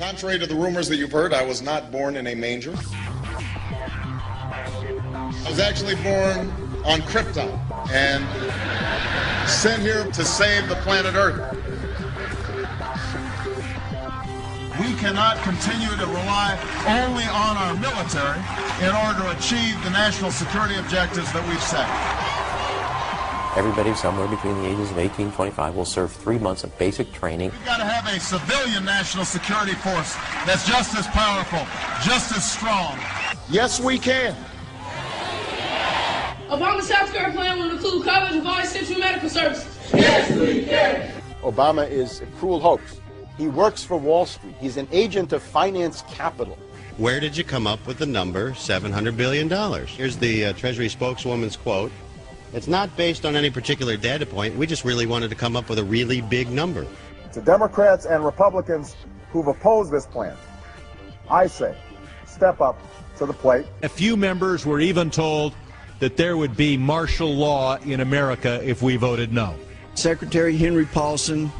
Contrary to the rumors that you've heard, I was not born in a manger. I was actually born on Krypton and sent here to save the planet Earth. We cannot continue to rely only on our military in order to achieve the national security objectives that we've set. Everybody somewhere between the ages of 18 and 25 will serve 3 months of basic training. We've got to have a civilian national security force that's just as powerful, just as strong. Yes, we can. Obama's South Korea plan will include coverage of all essential medical services. Yes, we can. Obama is a cruel hoax. He works for Wall Street. He's an agent of finance capital. Where did you come up with the number $700 billion? Here's the Treasury spokeswoman's quote. It's not based on any particular data point. We just really wanted to come up with a really big number. To Democrats and Republicans who've opposed this plan, I say, step up to the plate. A few members were even told that there would be martial law in America if we voted no. Secretary Henry Paulson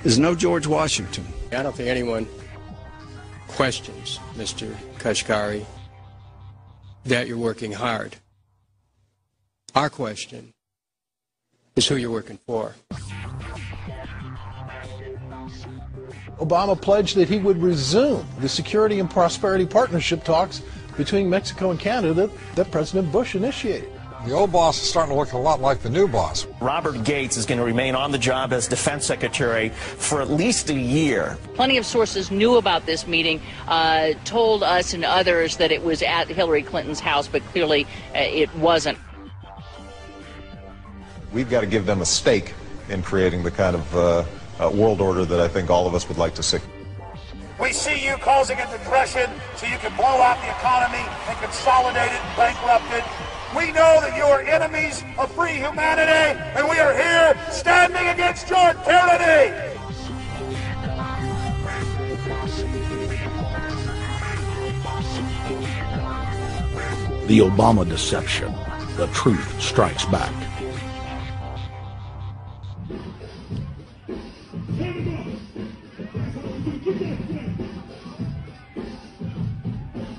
is no George Washington. I don't think anyone questions, Mr. Kashgari, that you're working hard. Our question is who you're working for. Obama pledged that he would resume the Security and Prosperity Partnership talks between Mexico and Canada that President Bush initiated. The old boss is starting to look a lot like the new boss. Robert Gates is going to remain on the job as Defense Secretary for at least a year. Plenty of sources knew about this meeting, told us and others that it was at Hillary Clinton's house, but clearly it wasn't. We've got to give them a stake in creating the kind of world order that I think all of us would like to see. We see you causing a depression so you can blow out the economy and consolidate it and bankrupt it. We know that you are enemies of free humanity, and we are here standing against your tyranny. The Obama deception. The truth strikes back.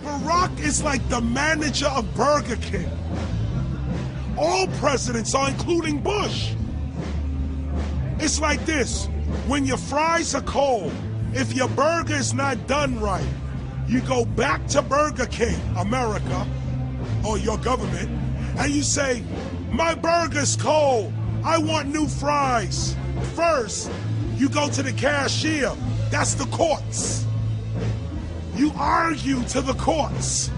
Barack is like the manager of Burger King. All presidents are, including Bush. It's like this. When your fries are cold, if your burger is not done right, you go back to Burger King, America, or your government, and you say, my burger's cold. I want new fries. First, you go to the cashier. That's the courts. You argue to the courts.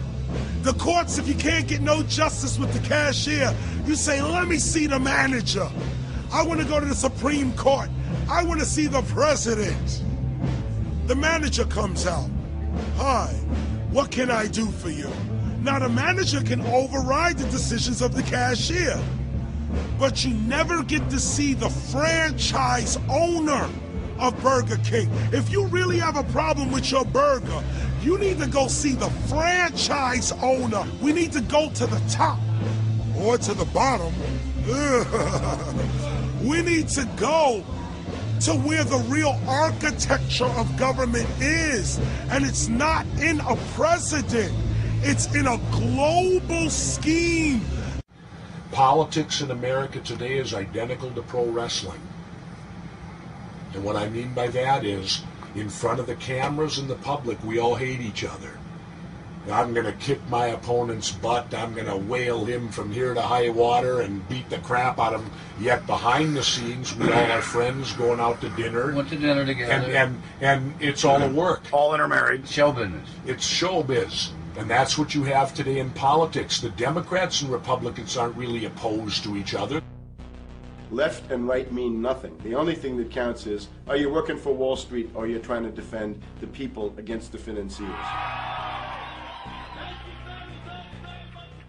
The courts, if you can't get no justice with the cashier, you say, let me see the manager. I want to go to the Supreme Court. I want to see the president. The manager comes out. Hi, what can I do for you? Now the manager can override the decisions of the cashier, but you never get to see the franchise owner of Burger King. If you really have a problem with your burger, you need to go see the franchise owner. We need to go to the top or to the bottom. We need to go to where the real architecture of government is. And it's not in a president. It's in a global scheme. Politics in America today is identical to pro wrestling. And what I mean by that is, in front of the cameras and the public, we all hate each other. I'm going to kick my opponent's butt. I'm going to whale him from here to high water and beat the crap out of him. Yet behind the scenes, we all are friends going out to dinner. Went to dinner together. And it's all a work. All intermarried. Show business. It's showbiz. And that's what you have today in politics. The Democrats and Republicans aren't really opposed to each other. Left and right mean nothing. The only thing that counts is, are you working for Wall Street or are you trying to defend the people against the financiers?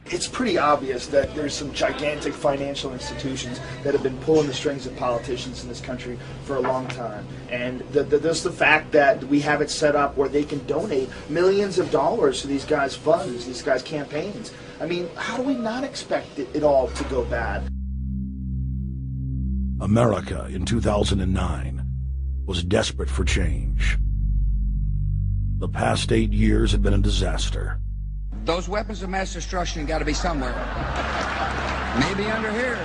It's pretty obvious that there's some gigantic financial institutions that have been pulling the strings of politicians in this country for a long time. And there's the fact that we have it set up where they can donate millions of dollars to these guys' funds, these guys' campaigns. I mean, how do we not expect it all to go bad? America in 2009 was desperate for change. The past 8 years had been a disaster. Those weapons of mass destruction got to be somewhere. Maybe under here.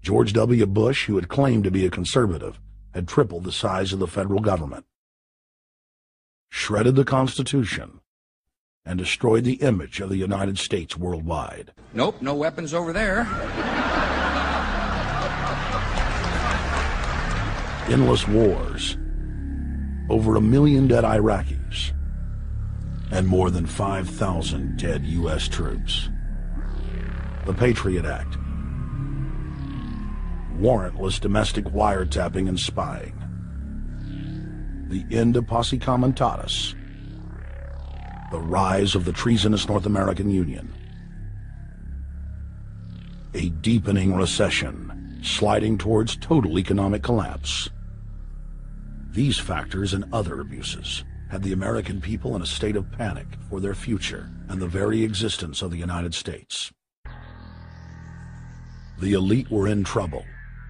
George W. Bush, who had claimed to be a conservative, had tripled the size of the federal government, shredded the Constitution, and destroyed the image of the United States worldwide. Nope, no weapons over there. Endless wars, over 1 million dead Iraqis, and more than 5,000 dead U.S. troops. The Patriot Act, warrantless domestic wiretapping and spying, the end of posse comitatus, the rise of the treasonous North American Union, a deepening recession sliding towards total economic collapse. These factors and other abuses had the American people in a state of panic for their future and the very existence of the United States. The elite were in trouble.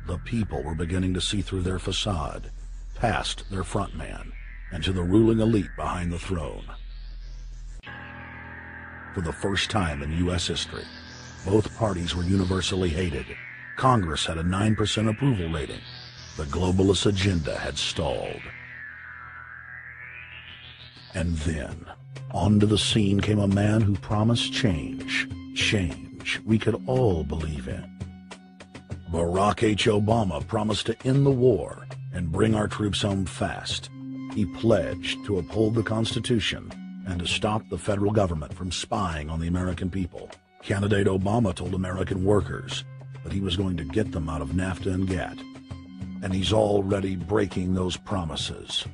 The people were beginning to see through their facade, past their front man, and to the ruling elite behind the throne. For the first time in U.S. history, both parties were universally hated. Congress had a 9% approval rating. The globalist agenda had stalled. And then, onto the scene came a man who promised change. Change we could all believe in. Barack H. Obama promised to end the war and bring our troops home fast. He pledged to uphold the Constitution and to stop the federal government from spying on the American people. Candidate Obama told American workers that he was going to get them out of NAFTA and GATT, and he's already breaking those promises.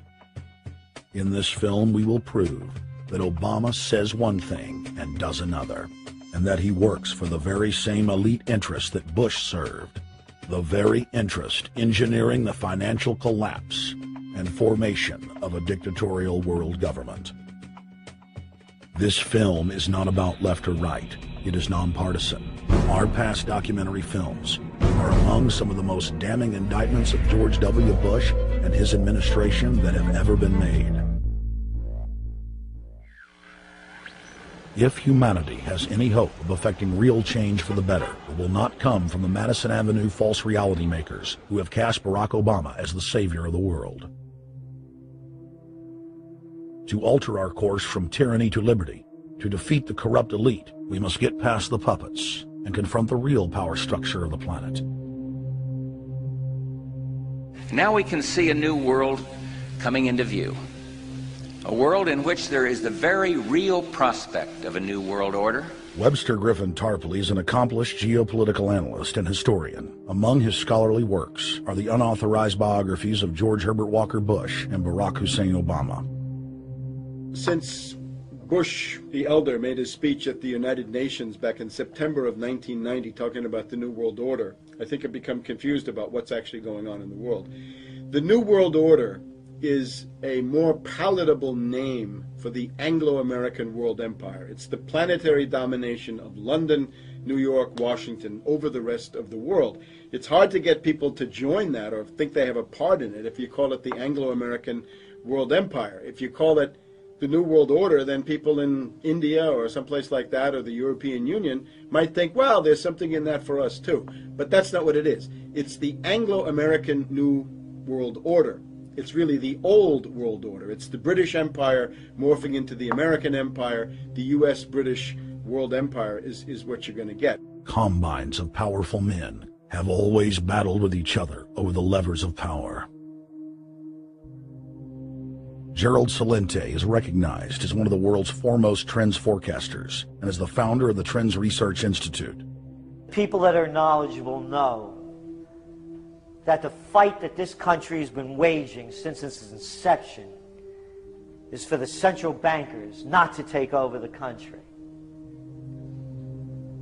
In this film, we will prove that Obama says one thing and does another, and that he works for the very same elite interests that Bush served, the very interest engineering the financial collapse and formation of a dictatorial world government. This film is not about left or right. It is nonpartisan. Our past documentary films are among some of the most damning indictments of George W. Bush and his administration that have ever been made. If humanity has any hope of effecting real change for the better, it will not come from the Madison Avenue false reality makers who have cast Barack Obama as the savior of the world. To alter our course from tyranny to liberty, to defeat the corrupt elite, we must get past the puppets and confront the real power structure of the planet. Now we can see a new world coming into view. A world in which there is the very real prospect of a new world order. Webster Griffin Tarpley is an accomplished geopolitical analyst and historian. Among his scholarly works are the unauthorized biographies of George Herbert Walker Bush and Barack Hussein Obama. Since Bush the elder made his speech at the United Nations back in September of 1990 talking about the New World Order, I think I've become confused about what's actually going on in the world. The New World Order is a more palatable name for the Anglo-American world empire. It's the planetary domination of London, New York, Washington over the rest of the world. It's hard to get people to join that or think they have a part in it if you call it the Anglo-American world empire. If you call it the New World Order, then people in India or someplace like that or the European Union might think, well, there's something in that for us too. But that's not what it is. It's the Anglo-American New World Order. It's really the old world order. It's the British Empire morphing into the American Empire. The U.S.-British world empire is what you're going to get. Combines of powerful men have always battled with each other over the levers of power. Gerald Celente is recognized as one of the world's foremost trends forecasters and is the founder of the Trends Research Institute. People that are knowledgeable know that the fight that this country has been waging since its inception is for the central bankers not to take over the country.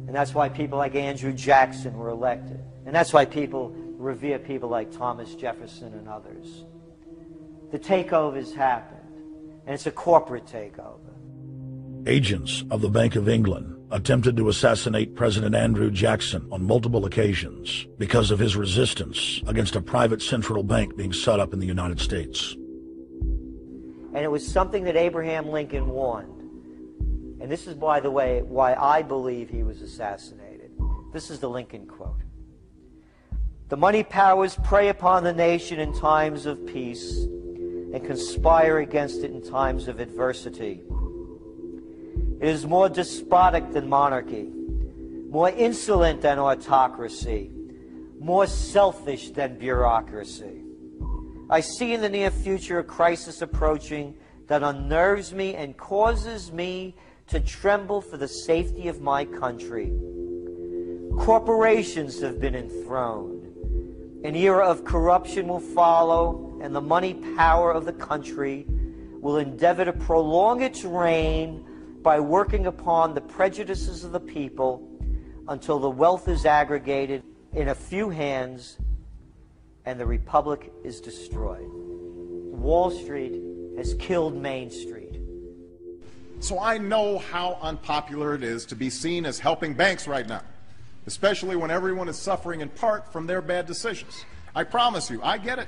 And that's why people like Andrew Jackson were elected. And that's why people revere people like Thomas Jefferson and others. The takeover's happened, and it's a corporate takeover. Agents of the Bank of England, attempted to assassinate President Andrew Jackson on multiple occasions because of his resistance against a private central bank being set up in the United States. And it was something that Abraham Lincoln warned. And this is, by the way, why I believe he was assassinated. This is the Lincoln quote. "The money powers prey upon the nation in times of peace and conspire against it in times of adversity. It is more despotic than monarchy, more insolent than autocracy, more selfish than bureaucracy. I see in the near future a crisis approaching that unnerves me and causes me to tremble for the safety of my country. Corporations have been enthroned. An era of corruption will follow, and the money power of the country will endeavor to prolong its reign by working upon the prejudices of the people until the wealth is aggregated in a few hands and the republic is destroyed. Wall Street has killed Main Street." So I know how unpopular it is to be seen as helping banks right now, especially when everyone is suffering in part from their bad decisions. I promise you, I get it.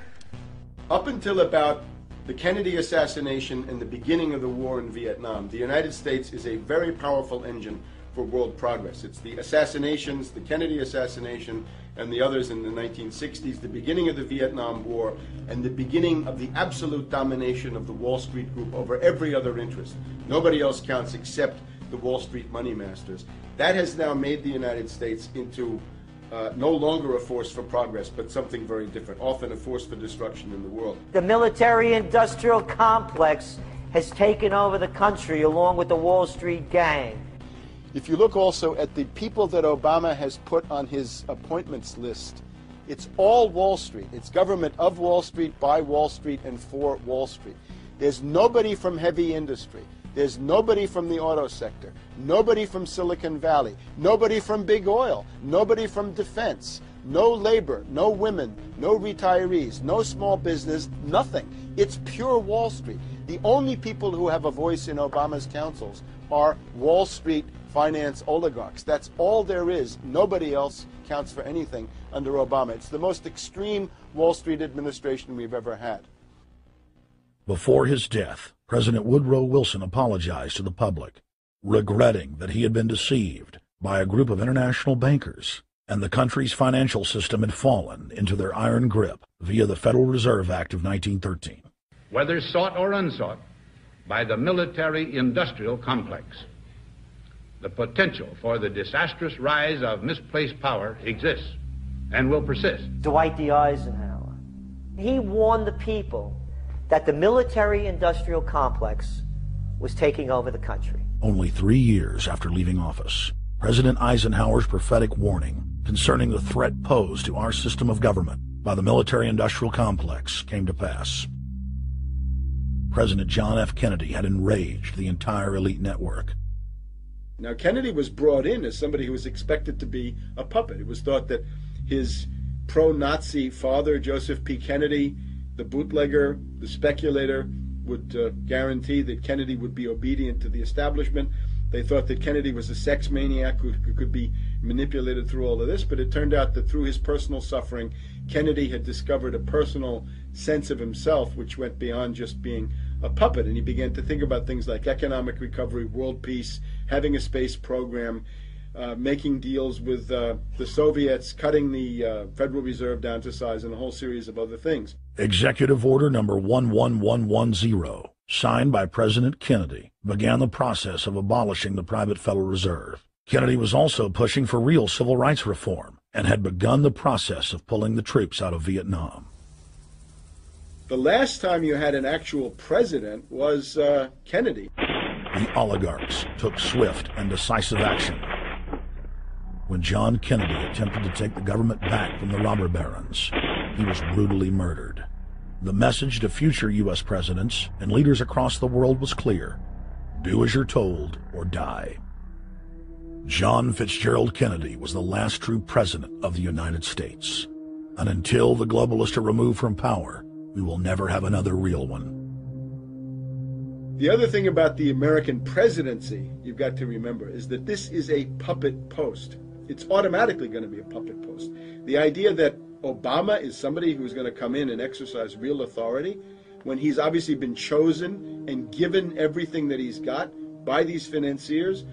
Up until about the Kennedy assassination and the beginning of the war in Vietnam, the United States is a very powerful engine for world progress. It's the assassinations, the Kennedy assassination, and the others in the 1960s, the beginning of the Vietnam War, and the beginning of the absolute domination of the Wall Street Group over every other interest. Nobody else counts except the Wall Street money masters. That has now made the United States into no longer a force for progress, but something very different, often a force for destruction in the world. The military-industrial complex has taken over the country along with the Wall Street gang. If you look also at the people that Obama has put on his appointments list, it's all Wall Street. It's government of Wall Street, by Wall Street, and for Wall Street. There's nobody from heavy industry. There's nobody from the auto sector, nobody from Silicon Valley, nobody from big oil, nobody from defense, no labor, no women, no retirees, no small business, nothing. It's pure Wall Street. The only people who have a voice in Obama's councils are Wall Street finance oligarchs. That's all there is. Nobody else counts for anything under Obama. It's the most extreme Wall Street administration we've ever had. Before his death, President Woodrow Wilson apologized to the public, regretting that he had been deceived by a group of international bankers and the country's financial system had fallen into their iron grip via the Federal Reserve Act of 1913. Whether sought or unsought by the military-industrial complex, the potential for the disastrous rise of misplaced power exists and will persist. Dwight D. Eisenhower, he warned the people that the military-industrial complex was taking over the country. Only 3 years after leaving office, President Eisenhower's prophetic warning concerning the threat posed to our system of government by the military-industrial complex came to pass. President John F. Kennedy had enraged the entire elite network. Now, Kennedy was brought in as somebody who was expected to be a puppet. It was thought that his pro-Nazi father, Joseph P. Kennedy, the bootlegger, the speculator, would guarantee that Kennedy would be obedient to the establishment. They thought that Kennedy was a sex maniac who could be manipulated through all of this, but it turned out that through his personal suffering, Kennedy had discovered a personal sense of himself which went beyond just being a puppet, and he began to think about things like economic recovery, world peace, having a space program, making deals with the Soviets, cutting the Federal Reserve down to size, and a whole series of other things. Executive Order number 11110, signed by President Kennedy, began the process of abolishing the private Federal Reserve. Kennedy was also pushing for real civil rights reform and had begun the process of pulling the troops out of Vietnam. The last time you had an actual president was Kennedy. The oligarchs took swift and decisive action. When John Kennedy attempted to take the government back from the robber barons, he was brutally murdered. The message to future U.S. presidents and leaders across the world was clear: do as you're told or die. John Fitzgerald Kennedy was the last true president of the United States. And until the globalists are removed from power, we will never have another real one. The other thing about the American presidency you've got to remember is that this is a puppet post. It's automatically going to be a puppet post. The idea that Obama is somebody who's going to come in and exercise real authority when he's obviously been chosen and given everything that he's got by these financiers.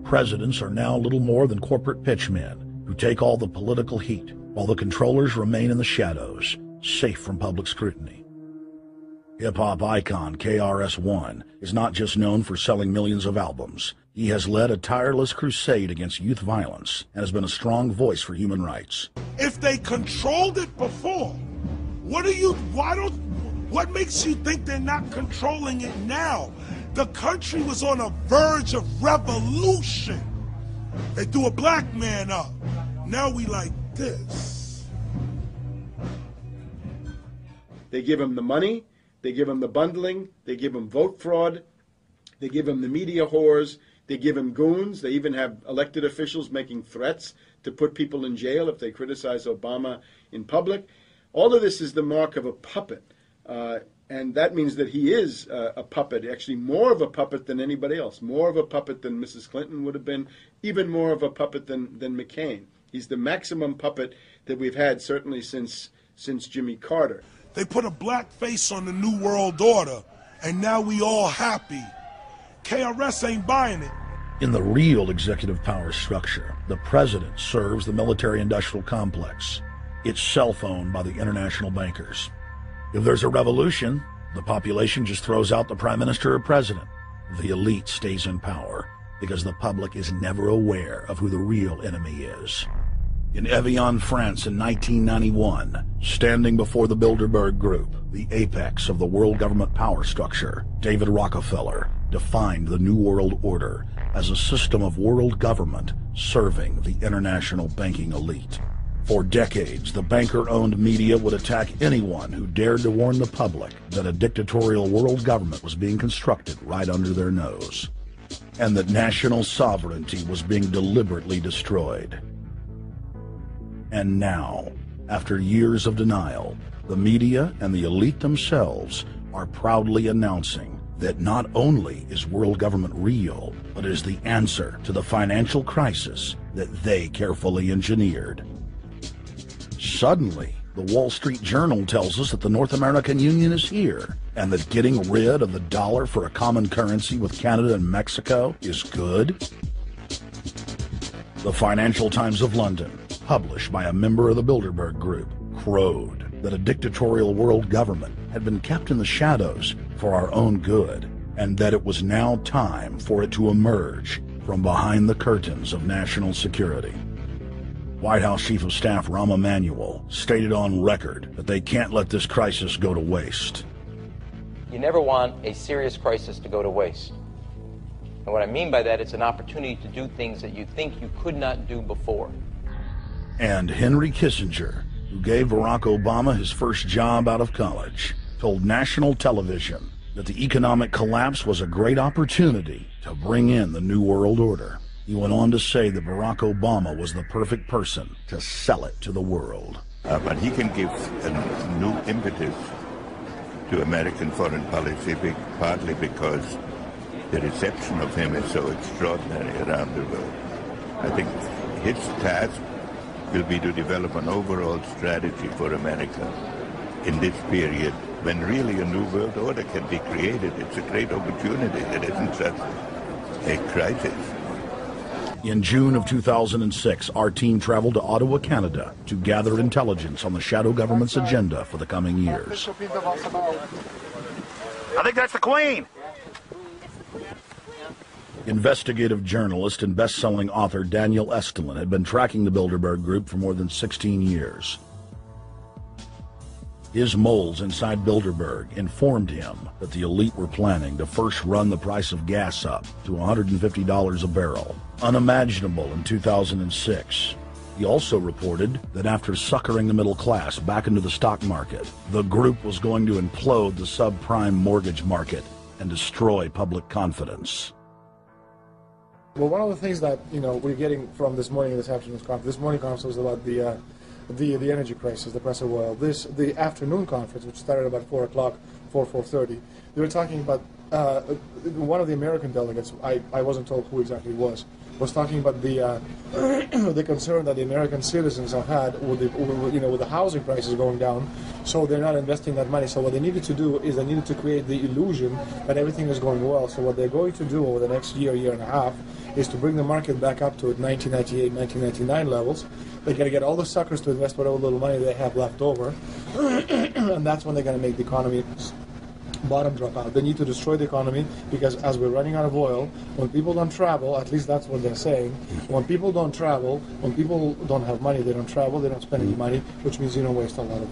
Presidents are now little more than corporate pitchmen who take all the political heat, while the controllers remain in the shadows, safe from public scrutiny. Hip-hop icon KRS-One is not just known for selling millions of albums. He has led a tireless crusade against youth violence and has been a strong voice for human rights. If they controlled it before, what makes you think they're not controlling it now? The country was on a verge of revolution. They threw a black man up. Now we like this. They give him the money, they give him the bundling, they give him vote fraud, they give him the media whores, they give him goons. They even have elected officials making threats to put people in jail if they criticize Obama in public. All of this is the mark of a puppet. And that means that he is a puppet, actually more of a puppet than anybody else, more of a puppet than Mrs. Clinton would have been, even more of a puppet than McCain. He's the maximum puppet that we've had certainly since Jimmy Carter. They put a black face on the New World Order, and now we all happy. KRS ain't buying it. In the real executive power structure, the president serves the military-industrial complex. It's self-owned by the international bankers. If there's a revolution, the population just throws out the prime minister or president. The elite stays in power because the public is never aware of who the real enemy is. In Evian, France in 1991, standing before the Bilderberg Group, the apex of the world government power structure, David Rockefeller defined the New World Order as a system of world government serving the international banking elite. For decades, the banker-owned media would attack anyone who dared to warn the public that a dictatorial world government was being constructed right under their nose, and that national sovereignty was being deliberately destroyed. And now, after years of denial, the media and the elite themselves are proudly announcing that not only is world government real, but is the answer to the financial crisis that they carefully engineered. Suddenly, the Wall Street Journal tells us that the North American Union is here, and that getting rid of the dollar for a common currency with Canada and Mexico is good. The Financial Times of London, published by a member of the Bilderberg Group, crowed that a dictatorial world government had been kept in the shadows for our own good, and that it was now time for it to emerge from behind the curtains of national security. White House Chief of Staff Rahm Emanuel stated on record that they can't let this crisis go to waste. You never want a serious crisis to go to waste. And what I mean by that, it's an opportunity to do things that you think you could not do before. And Henry Kissinger, who gave Barack Obama his first job out of college, told national television that the economic collapse was a great opportunity to bring in the New World Order. He went on to say that Barack Obama was the perfect person to sell it to the world. But he can give a new impetus to American foreign policy, partly because the reception of him is so extraordinary around the world. I think his task will be to develop an overall strategy for America in this period when really a new world order can be created. It's a great opportunity. It isn't just a crisis. In June of 2006, our team traveled to Ottawa, Canada, to gather intelligence on the shadow government's agenda for the coming years. I think that's the Queen. Investigative journalist and best-selling author Daniel Estulin had been tracking the Bilderberg Group for more than 16 years. His moles inside Bilderberg informed him that the elite were planning to first run the price of gas up to $150 a barrel, unimaginable in 2006. He also reported that after suckering the middle class back into the stock market, the group was going to implode the subprime mortgage market and destroy public confidence. Well, one of the things that we're getting from this morning's conference, this morning conference was about the energy crisis, the price of oil. The afternoon conference, which started about 4 o'clock, 4:30, they were talking about one of the American delegates, I wasn't told who exactly it was talking about the the concern that the American citizens have had with the housing prices going down, so they're not investing that money. So what they needed to do is they needed to create the illusion that everything is going well. So what they're going to do over the next year and a half is to bring the market back up to 1998, 1999 levels. They're going to get all the suckers to invest whatever little money they have left over, and that's when they're going to make the economy bottom drop out. They need to destroy the economy because as we're running out of oil, when people don't travel, at least that's what they're saying, when people don't travel, when people don't have money, they don't travel, they don't spend any money, which means you don't waste a lot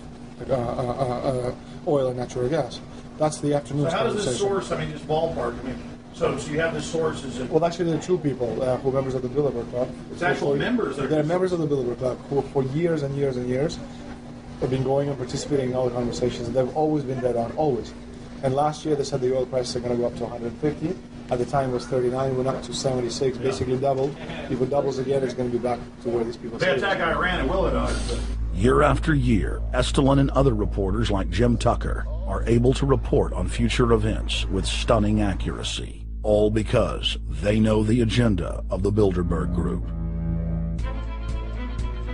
of oil and natural gas. That's the afternoon's So how does conversation. this source, I mean, just ballpark, I mean, so you have this source, is it? Well, actually, there are two people who are members of the Bilderberg Club. It's actual members that are- They're members of the Bilderberg Club who for years and years and years have been going and participating in all the conversations, and they've always been dead on, always. And last year they said the oil prices are going to go up to 150. At the time it was 39, went up to 76, basically doubled. If it doubles again, it's going to be back to where these people They say. attack Iran, it will it not? Year after year, Estelin and other reporters like Jim Tucker are able to report on future events with stunning accuracy, all because they know the agenda of the Bilderberg Group.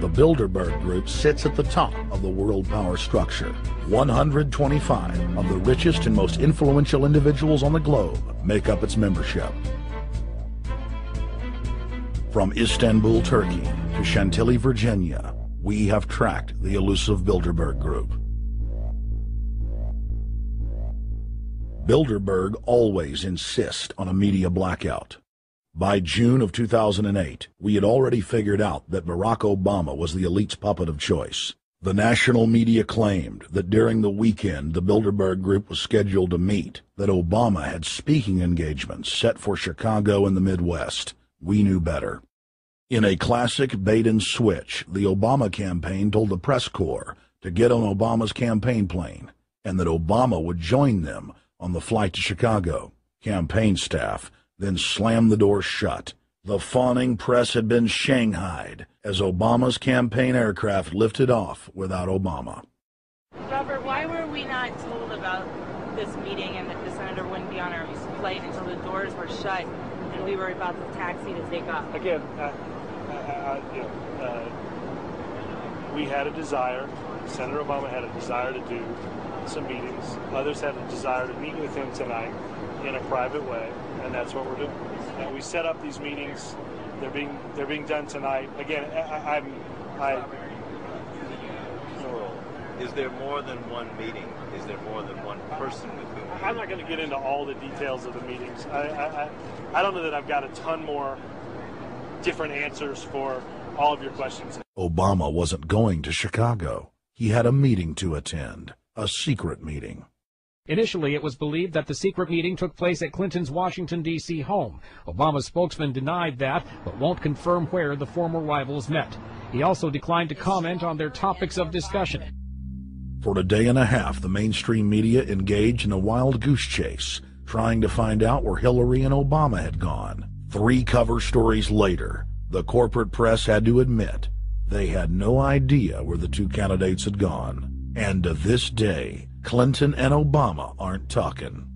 The Bilderberg Group sits at the top of the world power structure. 125 of the richest and most influential individuals on the globe make up its membership. From Istanbul, Turkey to Chantilly, Virginia, we have tracked the elusive Bilderberg Group. Bilderberg always insist on a media blackout. By June of 2008, we had already figured out that Barack Obama was the elite's puppet of choice. The national media claimed that during the weekend the Bilderberg Group was scheduled to meet, that Obama had speaking engagements set for Chicago and the Midwest. We knew better. In a classic bait-and-switch, the Obama campaign told the press corps to get on Obama's campaign plane, and that Obama would join them on the flight to Chicago. Campaign staff then slammed the door shut. The fawning press had been shanghaied as Obama's campaign aircraft lifted off without Obama. Robert, why were we not told about this meeting and that the senator wouldn't be on our flight until the doors were shut and we were about to taxi to take off? Again, we had a desire, Senator Obama had a desire to do some meetings. Others had a desire to meet with him tonight in a private way, and that's what we're doing. And we set up these meetings. They're being done tonight. Again, Is there more than one meeting? Is there more than one person with whom? I'm not going to get into all the details of the meetings. I don't know that I've got a ton more different answers for all of your questions. Obama wasn't going to Chicago. He had a meeting to attend, a secret meeting. Initially, it was believed that the secret meeting took place at Clinton's Washington, D.C. home. Obama's spokesman denied that, but won't confirm where the former rivals met. He also declined to comment on their topics of discussion. For a day and a half, the mainstream media engaged in a wild goose chase, trying to find out where Hillary and Obama had gone. 3 cover stories later, the corporate press had to admit they had no idea where the 2 candidates had gone. And to this day, Clinton and Obama aren't talking.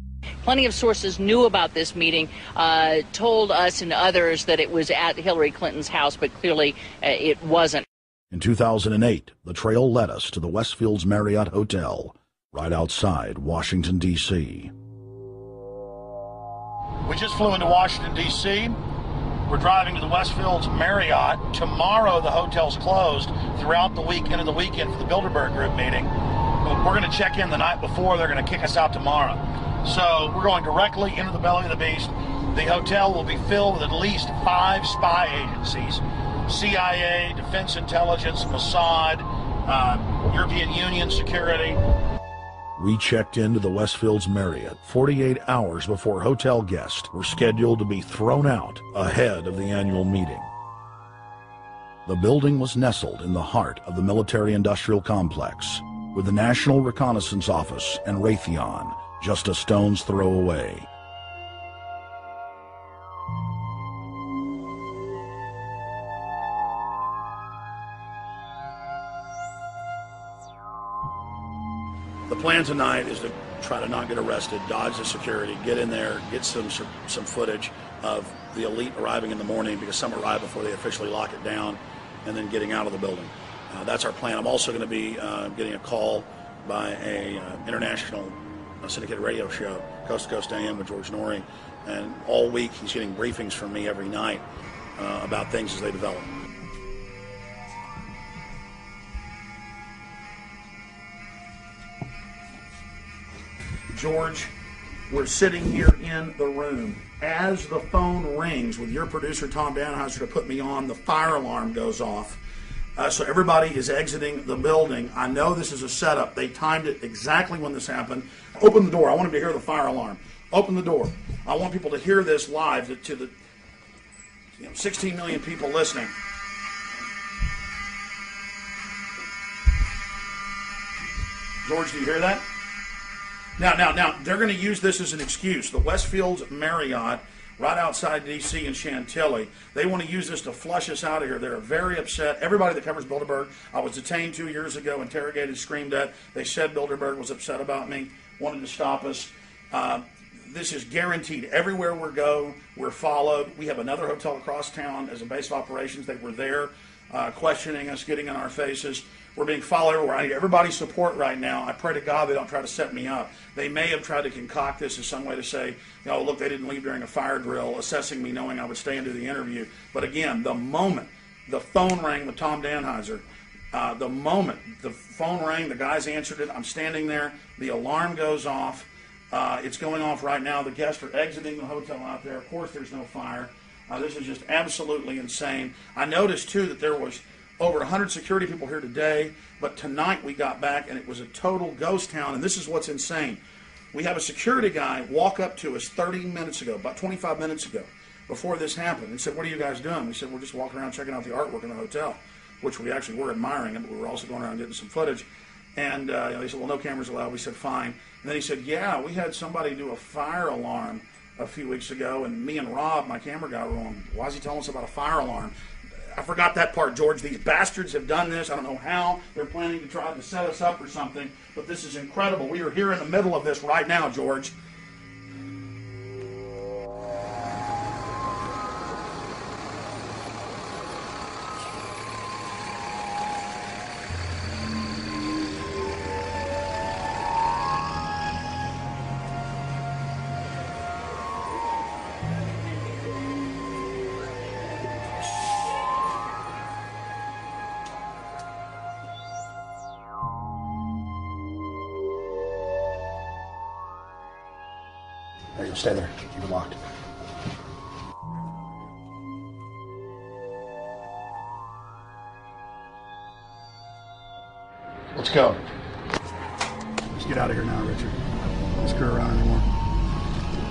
Plenty of sources knew about this meeting, told us and others that it was at Hillary Clinton's house, but clearly it wasn't. In 2008, the trail led us to the Westfields Marriott Hotel, right outside Washington, D.C. We just flew into Washington, D.C. We're driving to the Westfields Marriott. Tomorrow, the hotel's closed throughout the week, into the weekend for the Bilderberg Group meeting. We're going to check in the night before. They're going to kick us out tomorrow. So we're going directly into the belly of the beast. The hotel will be filled with at least 5 spy agencies: CIA, Defense Intelligence, Mossad, European Union security. We checked into the Westfields Marriott 48 hours before hotel guests were scheduled to be thrown out ahead of the annual meeting. The building was nestled in the heart of the military-industrial complex, with the National Reconnaissance Office and Raytheon just a stone's throw away. The plan tonight is to try to not get arrested, dodge the security, get in there, get some footage of the elite arriving in the morning, because some arrive before they officially lock it down, and then getting out of the building. That's our plan. I'm also going to be getting a call by a international syndicated radio show, Coast to Coast AM with George Norrie, and all week he's getting briefings from me every night about things as they develop. George, we're sitting here in the room. As the phone rings with your producer, Tom Danheiser, to put me on, the fire alarm goes off. So everybody is exiting the building. I know this is a setup. They timed it exactly when this happened. Open the door. I want them to hear the fire alarm. Open the door. I want people to hear this live to the 16 million people listening. George, do you hear that? Now, they're going to use this as an excuse. The Westfields Marriott, right outside D.C. in Chantilly, they want to use this to flush us out of here. They're very upset. Everybody that covers Bilderberg, I was detained 2 years ago, interrogated, screamed at. They said Bilderberg was upset about me, wanted to stop us. This is guaranteed. Everywhere we go, we're followed. We have another hotel across town as a base of operations. They were there questioning us, getting in our faces. We're being followed everywhere. I need everybody's support right now. I pray to God they don't try to set me up. They may have tried to concoct this as some way to say, look, they didn't leave during a fire drill, assessing me knowing I would stay and do the interview. But again, the moment the phone rang with Tom Danheiser, the moment the phone rang, the guys answered it, I'm standing there, the alarm goes off. It's going off right now. The guests are exiting the hotel out there. Of course, there's no fire. This is just absolutely insane. I noticed, too, that there was over 100 security people here today, but tonight we got back and it was a total ghost town, and this is what's insane. We have a security guy walk up to us 30 minutes ago, about 25 minutes ago, before this happened, and said, "What are you guys doing?" We said, "We're just walking around checking out the artwork in the hotel," which we actually were admiring, but we were also going around getting some footage. And they said, "Well, no cameras allowed." We said, "Fine." And then he said, "Yeah, we had somebody do a fire alarm a few weeks ago, and me and Rob, my camera guy, were on. Why is he telling us about a fire alarm?" I forgot that part, George. These bastards have done this. I don't know how. They're planning to try to set us up or something, but this is incredible. We are here in the middle of this right now, George. Stay there. Keep it locked. Let's go. Let's get out of here now, Richard. Don't screw around anymore.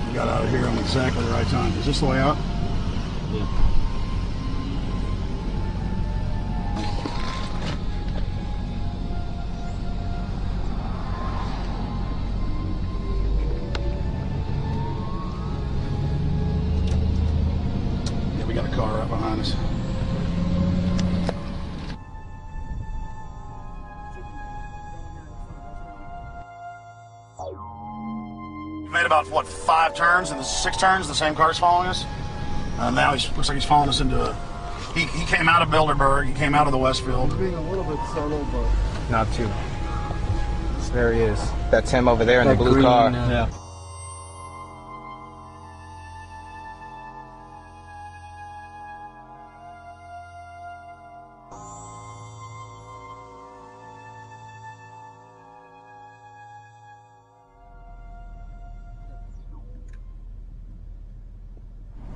We got out of here on exactly the right time. Is this the way out? Yeah. Made about, what, 5 turns and 6 turns, the same car's following us. Now he looks like he's following us into a... He came out of Bilderberg, he came out of the Westfield. Being a little bit subtle, but... Not too. There he is. That's him over there in the blue green, car. Yeah.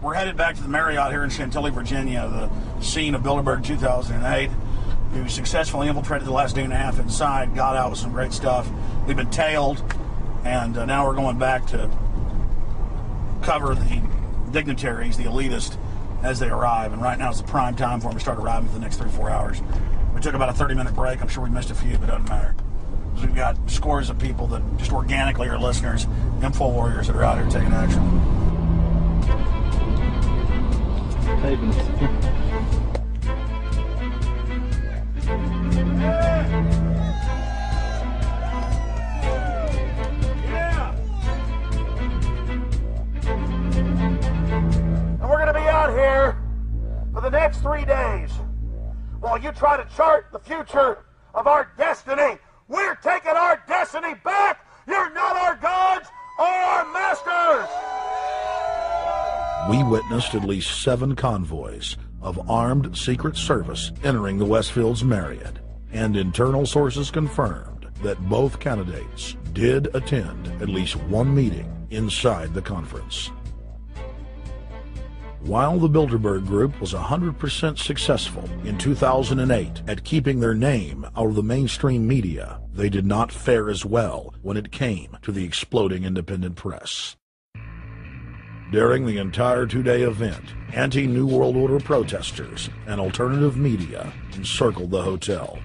We're headed back to the Marriott here in Chantilly, Virginia, the scene of Bilderberg 2008. We successfully infiltrated the last day and a half inside, got out with some great stuff. We've been tailed, and now we're going back to cover the dignitaries, the elitists, as they arrive. And right now is the prime time for them to start arriving for the next 3 or 4 hours. We took about a 30-minute break. I'm sure we missed a few, but it doesn't matter. Because we've got scores of people that just organically are listeners, info warriors that are out here taking action. next 3 days while you try to chart the future of our destiny. We're taking our destiny back. You're not our gods or our masters. We witnessed at least 7 convoys of armed Secret Service entering the Westfield's Marriott, and internal sources confirmed that both candidates did attend at least one meeting inside the conference. While the Bilderberg Group was 100% successful in 2008 at keeping their name out of the mainstream media, they did not fare as well when it came to the exploding independent press. During the entire 2-day event, anti-New World Order protesters and alternative media encircled the hotel.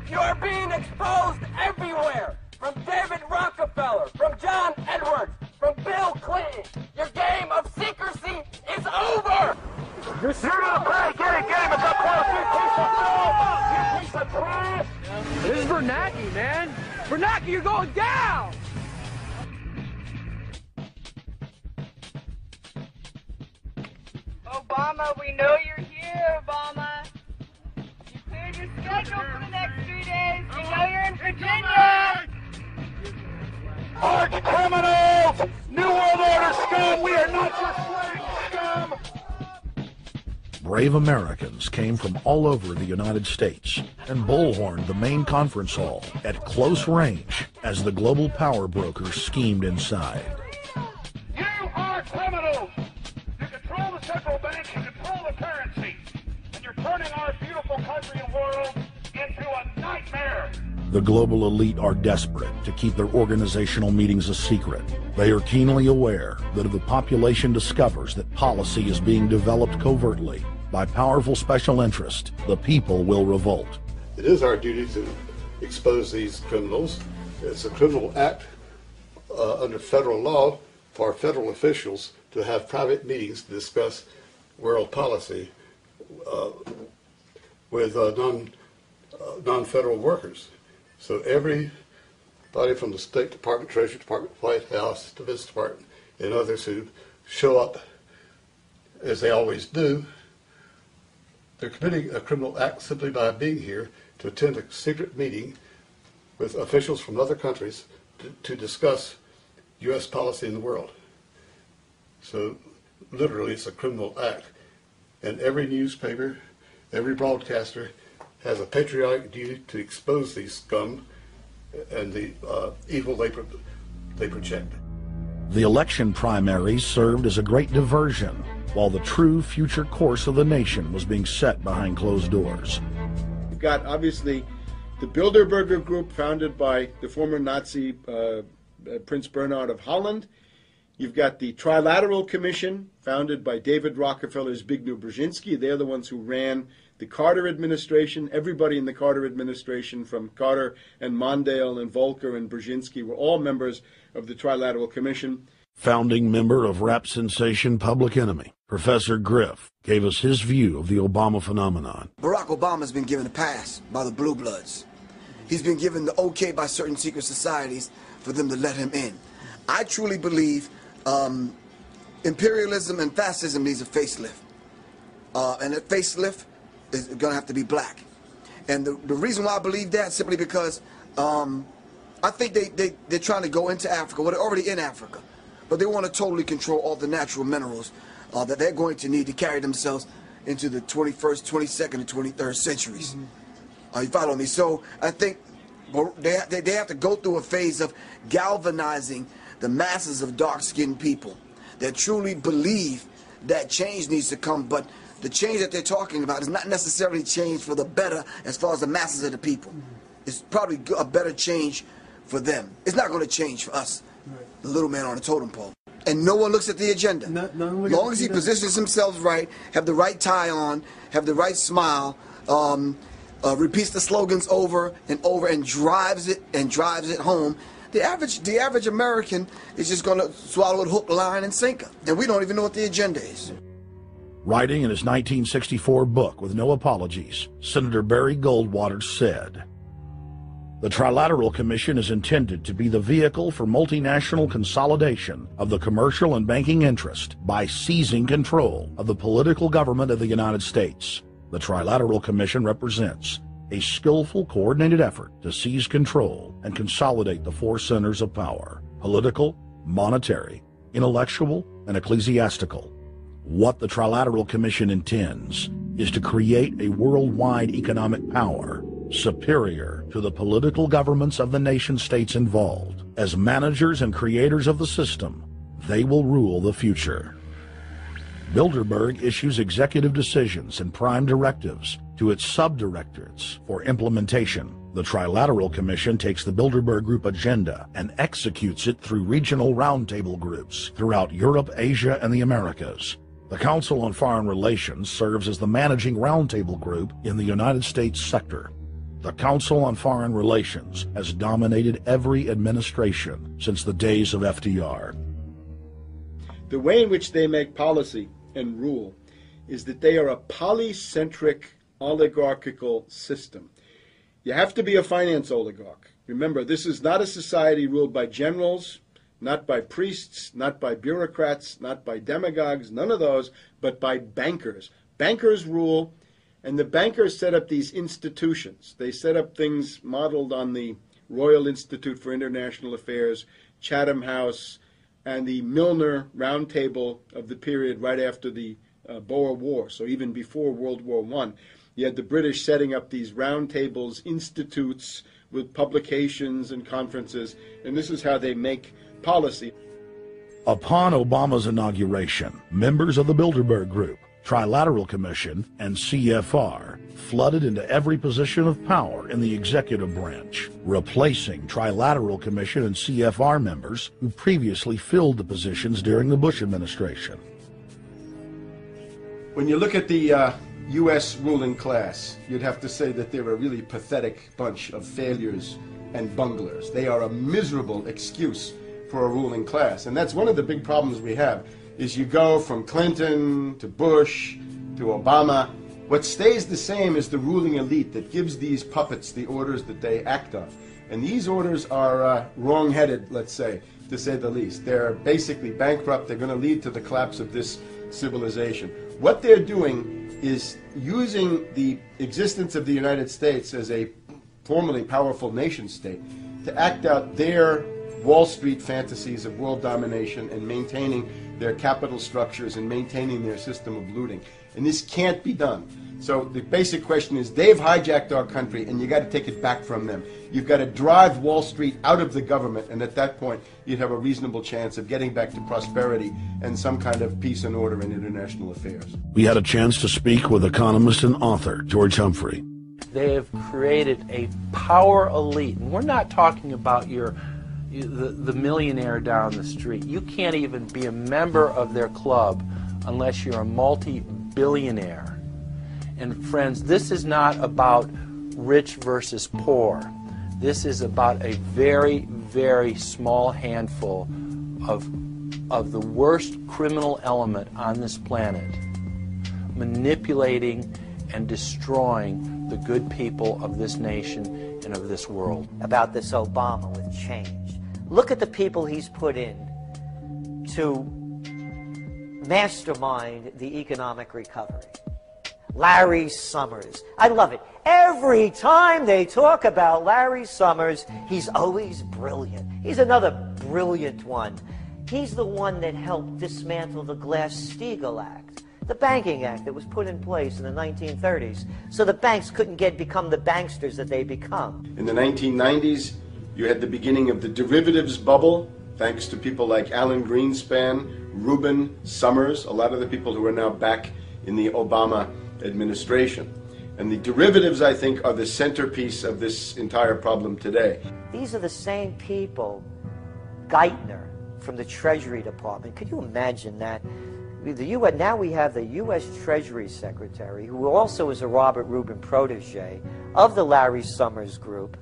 You're being exposed everywhere! From David Rockefeller, from John Edwards, from Bill Clinton. Your game of secrecy is over! You're gonna pay! Get it, game! It's up close! You piece of trash! This is Bernanke, man! Bernanke, you're going down! Obama, we know you're here, Obama. You cleared your schedule for the next 3 days. We know you're in Virginia. Arch criminals! New World Order scum! We are not your slave scum! Brave Americans came from all over the United States and bullhorned the main conference hall at close range as the global power brokers schemed inside. You are criminals! You control the central bank, you control the currency, and you're turning our beautiful country and world into a nightmare! The global elite are desperate to keep their organizational meetings a secret. They are keenly aware that if the population discovers that policy is being developed covertly by powerful special interest, the people will revolt. It is our duty to expose these criminals. It's a criminal act under federal law for federal officials to have private meetings to discuss world policy with non-federal workers. So everybody from the State Department, Treasury Department, White House, Defense Department, and others who show up, as they always do, they're committing a criminal act simply by being here to attend a secret meeting with officials from other countries to discuss U.S. policy in the world. So literally it's a criminal act. And every newspaper, every broadcaster has a patriotic duty to expose these scum and the evil they project. The election primaries served as a great diversion, while the true future course of the nation was being set behind closed doors. You've got, obviously, the Bilderberger Group, founded by the former Nazi Prince Bernhard of Holland. You've got the Trilateral Commission, founded by David Rockefeller's Zbigniew Brzezinski. They're the ones who ran the Carter administration. Everybody in the Carter administration, from Carter and Mondale and Volcker and Brzezinski, were all members of the Trilateral Commission. Founding member of rap sensation Public Enemy, Professor Griff, gave us his view of the Obama phenomenon. Barack Obama's been given a pass by the Blue Bloods. He's been given the okay by certain secret societies for them to let him in. I truly believe imperialism and fascism needs a facelift. And that facelift is going to have to be black. And the reason why I believe that, simply because I think they're trying to go into Africa. Well, they're already in Africa. But they want to totally control all the natural minerals that they're going to need to carry themselves into the 21st, 22nd, and 23rd centuries. You follow me? So I think they have to go through a phase of galvanizing the masses of dark-skinned people that truly believe that change needs to come, but the change that they're talking about is not necessarily change for the better as far as the masses of the people. It's probably a better change for them. It's not going to change for us, the little man on the totem pole. And no one looks at the agenda. Long as he positions himself right, have the right tie on, have the right smile, repeats the slogans over and over and drives it home, the average American is just going to swallow it hook, line, and sinker. And we don't even know what the agenda is. Writing in his 1964 book, With No Apologies, Senator Barry Goldwater said, The Trilateral Commission is intended to be the vehicle for multinational consolidation of the commercial and banking interest by seizing control of the political government of the United States. The Trilateral Commission represents a skillful, coordinated effort to seize control and consolidate the four centers of power: political, monetary, intellectual, and ecclesiastical. What the Trilateral Commission intends is to create a worldwide economic power superior to the political governments of the nation-states involved. As managers and creators of the system, they will rule the future. Bilderberg issues executive decisions and prime directives to its subdirectorates for implementation. The Trilateral Commission takes the Bilderberg Group agenda and executes it through regional roundtable groups throughout Europe, Asia, and the Americas. The Council on Foreign Relations serves as the managing roundtable group in the United States sector. The Council on Foreign Relations has dominated every administration since the days of FDR. The way in which they make policy and rule is that they are a polycentric oligarchical system. You have to be a finance oligarch. Remember, this is not a society ruled by generals, not by priests, not by bureaucrats, not by demagogues, none of those, but by bankers. Bankers rule, and the bankers set up these institutions. They set up things modeled on the Royal Institute for International Affairs, Chatham House, and the Milner Round Table of the period right after the Boer War, so even before World War I. You had the British setting up these round tables, institutes with publications and conferences, and this is how they make policy. Upon Obama's inauguration, members of the Bilderberg Group, Trilateral Commission, and CFR flooded into every position of power in the executive branch, replacing Trilateral Commission and CFR members who previously filled the positions during the Bush administration. When you look at the U.S. ruling class, you'd have to say that they're a really pathetic bunch of failures and bunglers. They are a miserable excuse for a ruling class. And that's one of the big problems we have, is you go from Clinton to Bush to Obama. What stays the same is the ruling elite that gives these puppets the orders that they act on. And these orders are wrong-headed, let's say the least. They're basically bankrupt. They're going to lead to the collapse of this civilization. What they're doing is using the existence of the United States as a formerly powerful nation state to act out their Wall Street fantasies of world domination and maintaining their capital structures and maintaining their system of looting. And this can't be done. So the basic question is, they've hijacked our country, and you got to take it back from them. You've got to drive Wall Street out of the government, and at that point, you'd have a reasonable chance of getting back to prosperity and some kind of peace and order in international affairs. We had a chance to speak with economist and author George Humphrey. They have created a power elite, and we're not talking about the millionaire down the street. You can't even be a member of their club unless you're a multi-billionaire. And friends, this is not about rich versus poor. This is about a very, very small handful of the worst criminal element on this planet, manipulating and destroying the good people of this nation and of this world. About this Obama with change. Look at the people he's put in to mastermind the economic recovery. Larry Summers. I love it. Every time they talk about Larry Summers, he's always brilliant. He's another brilliant one. He's the one that helped dismantle the Glass-Steagall Act, the banking act that was put in place in the 1930s, so the banks couldn't become the banksters that they become. In the 1990s, you had the beginning of the derivatives bubble, thanks to people like Alan Greenspan, Rubin, Summers, a lot of the people who are now back in the Obama administration. And the derivatives, I think, are the centerpiece of this entire problem today. These are the same people. Geithner from the Treasury Department. Could you imagine that? Now we have the U.S. Treasury Secretary, who also is a Robert Rubin protege of the Larry Summers group,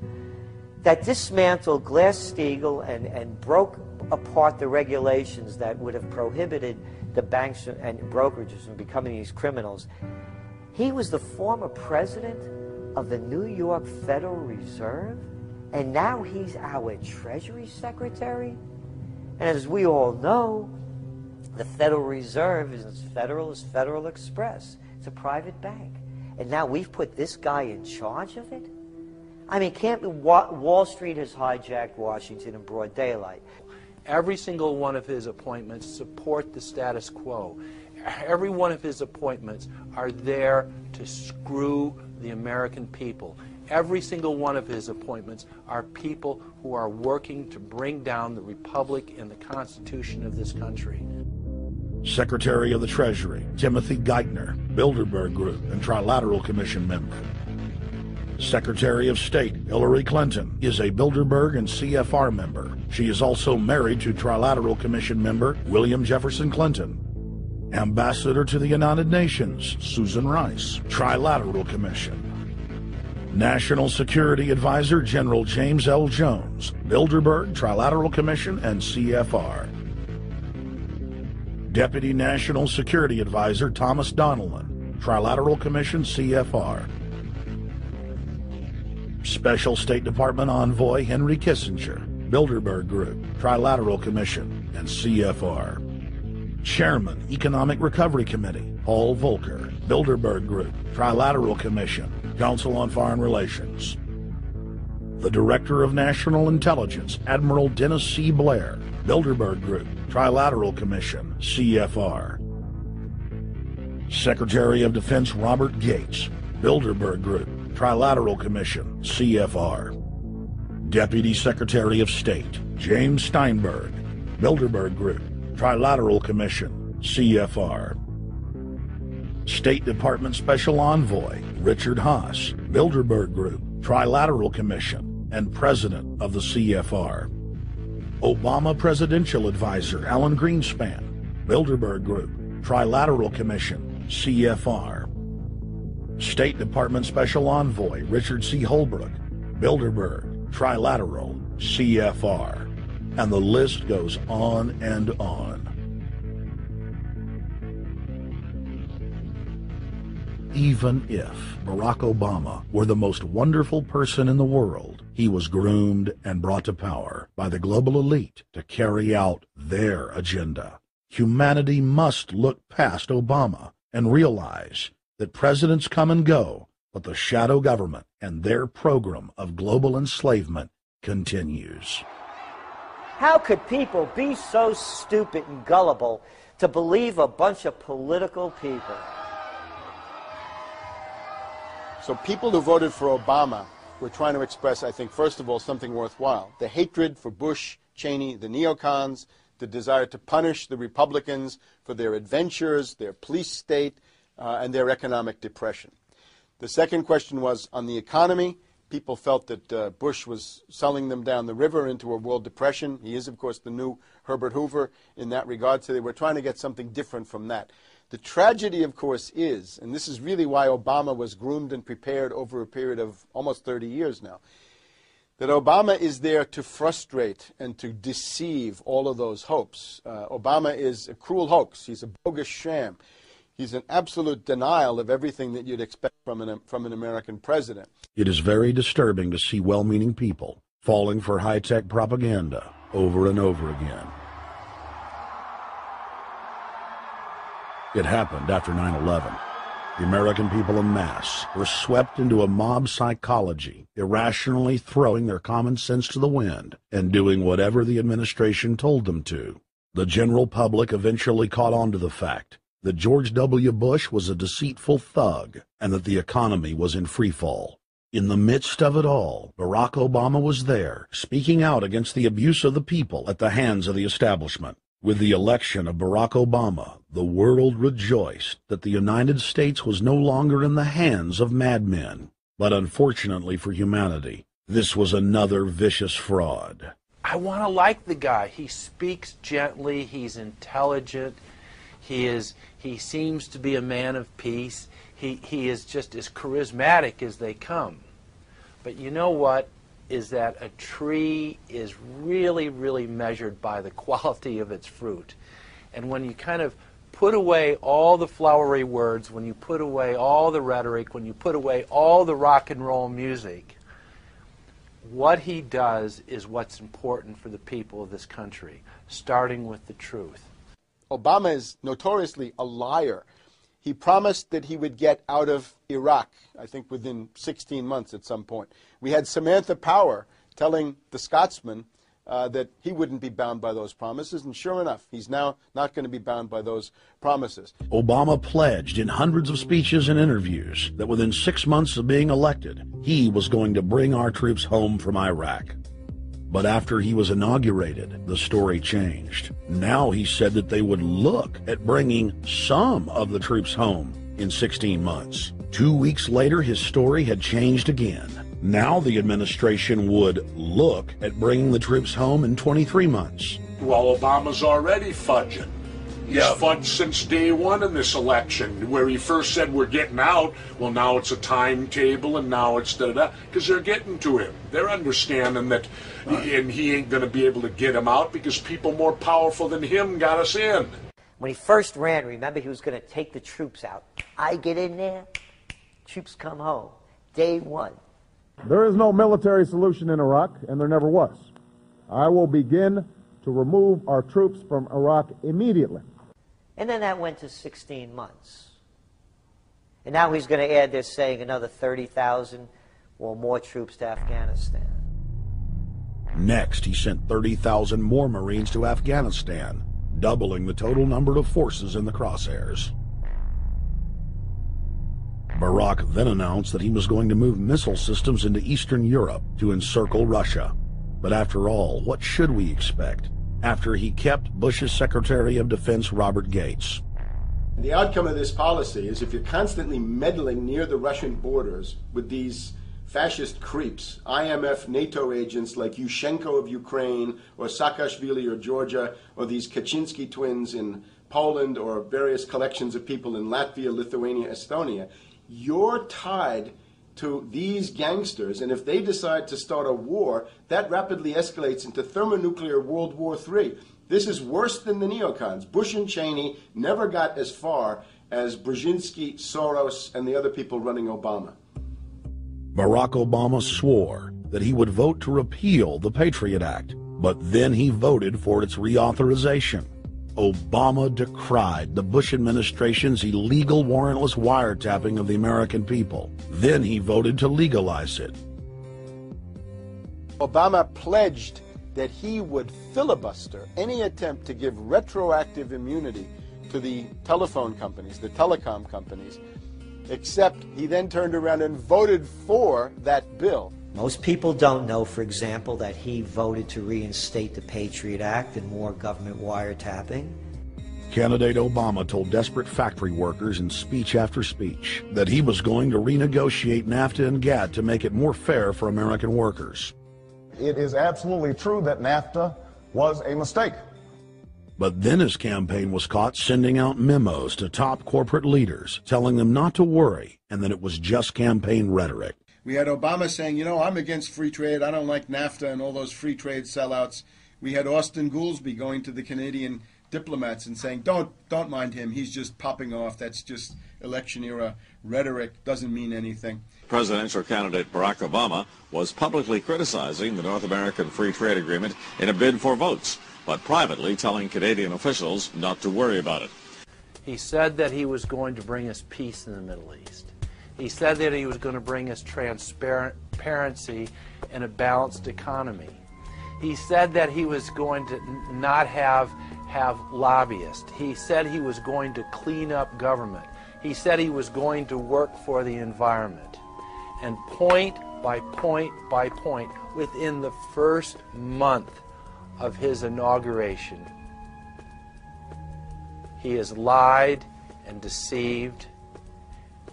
that dismantled Glass-Steagall and broke apart the regulations that would have prohibited the banks and brokerages from becoming these criminals. He was the former president of the New York Federal Reserve, And now he's our Treasury Secretary? And as we all know, the Federal Reserve is as federal as Federal Express. It's a private bank. And now we've put this guy in charge of it? I mean, Wall Street has hijacked Washington in broad daylight. Every single one of his appointments support the status quo. Every one of his appointments are there to screw the American people. Every single one of his appointments are people who are working to bring down the Republic and the Constitution of this country. Secretary of the Treasury, Timothy Geithner, Bilderberg Group and Trilateral Commission member. Secretary of State, Hillary Clinton, is a Bilderberg and CFR member. She is also married to Trilateral Commission member William Jefferson Clinton. Ambassador to the United Nations, Susan Rice, Trilateral Commission. National Security Advisor General James L. Jones, Bilderberg, Trilateral Commission, and CFR. Deputy National Security Advisor Thomas Donilon, Trilateral Commission, CFR. Special State Department Envoy Henry Kissinger, Bilderberg Group, Trilateral Commission, and CFR. Chairman, Economic Recovery Committee, Paul Volcker, Bilderberg Group, Trilateral Commission, Council on Foreign Relations. The Director of National Intelligence, Admiral Dennis C. Blair, Bilderberg Group, Trilateral Commission, CFR. Secretary of Defense Robert Gates, Bilderberg Group, Trilateral Commission, CFR. Deputy Secretary of State James Steinberg, Bilderberg Group, Trilateral Commission, CFR. State Department Special Envoy Richard Haas, Bilderberg Group, Trilateral Commission, and President of the CFR. Obama Presidential Advisor Alan Greenspan, Bilderberg Group, Trilateral Commission, CFR. State Department Special Envoy Richard C. Holbrooke, Bilderberg, Trilateral, CFR. And the list goes on and on. Even if Barack Obama were the most wonderful person in the world, he was groomed and brought to power by the global elite to carry out their agenda. Humanity must look past Obama and realize that presidents come and go, but the shadow government and their program of global enslavement continues. How could people be so stupid and gullible to believe a bunch of political people? So people who voted for Obama were trying to express, I think, first of all, something worthwhile. The hatred for Bush, Cheney, the neocons, the desire to punish the Republicans for their adventures, their police state, and their economic depression. The second question was on the economy. People felt that Bush was selling them down the river into a world depression. He is, of course, the new Herbert Hoover in that regard, so they were trying to get something different from that. The tragedy, of course, is, and this is really why Obama was groomed and prepared over a period of almost 30 years now, that Obama is there to frustrate and to deceive all of those hopes. Obama is a cruel hoax. He's a bogus sham. He's an absolute denial of everything that you'd expect from an American president. It is very disturbing to see well-meaning people falling for high-tech propaganda over and over again. It happened after 9/11. The American people en masse were swept into a mob psychology, irrationally throwing their common sense to the wind and doing whatever the administration told them to. The general public eventually caught on to the fact that George W. Bush was a deceitful thug and that the economy was in free fall. In the midst of it all, Barack Obama was there, speaking out against the abuse of the people at the hands of the establishment. With the election of Barack Obama, the world rejoiced that the United States was no longer in the hands of madmen. But unfortunately for humanity, this was another vicious fraud. I want to like the guy. He speaks gently. He's intelligent. He seems to be a man of peace. He is just as charismatic as they come. But you know what? Is that a tree is really, really measured by the quality of its fruit. And when you kind of put away all the flowery words, when you put away all the rhetoric, when you put away all the rock and roll music, what he does is what's important for the people of this country, starting with the truth. Obama is notoriously a liar. He promised that he would get out of Iraq, I think within 16 months at some point. We had Samantha Power telling the Scotsman that he wouldn't be bound by those promises, and sure enough, he's now not going to be bound by those promises. Obama pledged in hundreds of speeches and interviews that within 6 months of being elected, he was going to bring our troops home from Iraq. But after he was inaugurated, the story changed. Now he said that they would look at bringing some of the troops home in 16 months. 2 weeks later, his story had changed again. Now the administration would look at bringing the troops home in 23 months. Well, Obama's already fudging. He's fudged since day one in this election, where he first said we're getting out. Well, now it's a timetable, and now it's da-da-da, because they're getting to him. They're understanding that, and he ain't going to be able to get him out because people more powerful than him got us in. When he first ran, remember, he was going to take the troops out. I get in there, troops come home. Day one. There is no military solution in Iraq, and there never was. I will begin to remove our troops from Iraq immediately. And then that went to 16 months. And now he's going to add, they're saying, another 30,000 or more troops to Afghanistan. Next, he sent 30,000 more Marines to Afghanistan, doubling the total number of forces in the crosshairs. Barack then announced that he was going to move missile systems into Eastern Europe to encircle Russia. But after all, what should we expect after he kept Bush's Secretary of Defense Robert Gates? The outcome of this policy is if you're constantly meddling near the Russian borders with these fascist creeps, IMF NATO agents like Yushchenko of Ukraine or Saakashvili or Georgia, or these Kaczynski twins in Poland, or various collections of people in Latvia, Lithuania, Estonia, you're tied to these gangsters, and if they decide to start a war, that rapidly escalates into thermonuclear World War III. This is worse than the neocons. Bush and Cheney never got as far as Brzezinski, Soros, and the other people running Obama. Barack Obama swore that he would vote to repeal the Patriot Act, but then he voted for its reauthorization. Obama decried the Bush administration's illegal warrantless wiretapping of the American people. Then he voted to legalize it. Obama pledged that he would filibuster any attempt to give retroactive immunity to the telephone companies, the telecom companies, except he then turned around and voted for that bill. Most people don't know, for example, that he voted to reinstate the Patriot Act and more government wiretapping. Candidate Obama told desperate factory workers in speech after speech that he was going to renegotiate NAFTA and GATT to make it more fair for American workers. It is absolutely true that NAFTA was a mistake. But then his campaign was caught sending out memos to top corporate leaders, telling them not to worry and that it was just campaign rhetoric. We had Obama saying, you know, I'm against free trade. I don't like NAFTA and all those free trade sellouts. We had Austin Goolsbee going to the Canadian diplomats and saying, don't mind him. He's just popping off. That's just election-era rhetoric. Doesn't mean anything. Presidential candidate Barack Obama was publicly criticizing the North American Free Trade Agreement in a bid for votes, but privately telling Canadian officials not to worry about it. He said that he was going to bring us peace in the Middle East. He said that he was going to bring us transparency and a balanced economy. He said that he was going to not have lobbyists. He said he was going to clean up government. He said he was going to work for the environment. And point by point by point, within the first month of his inauguration, he has lied and deceived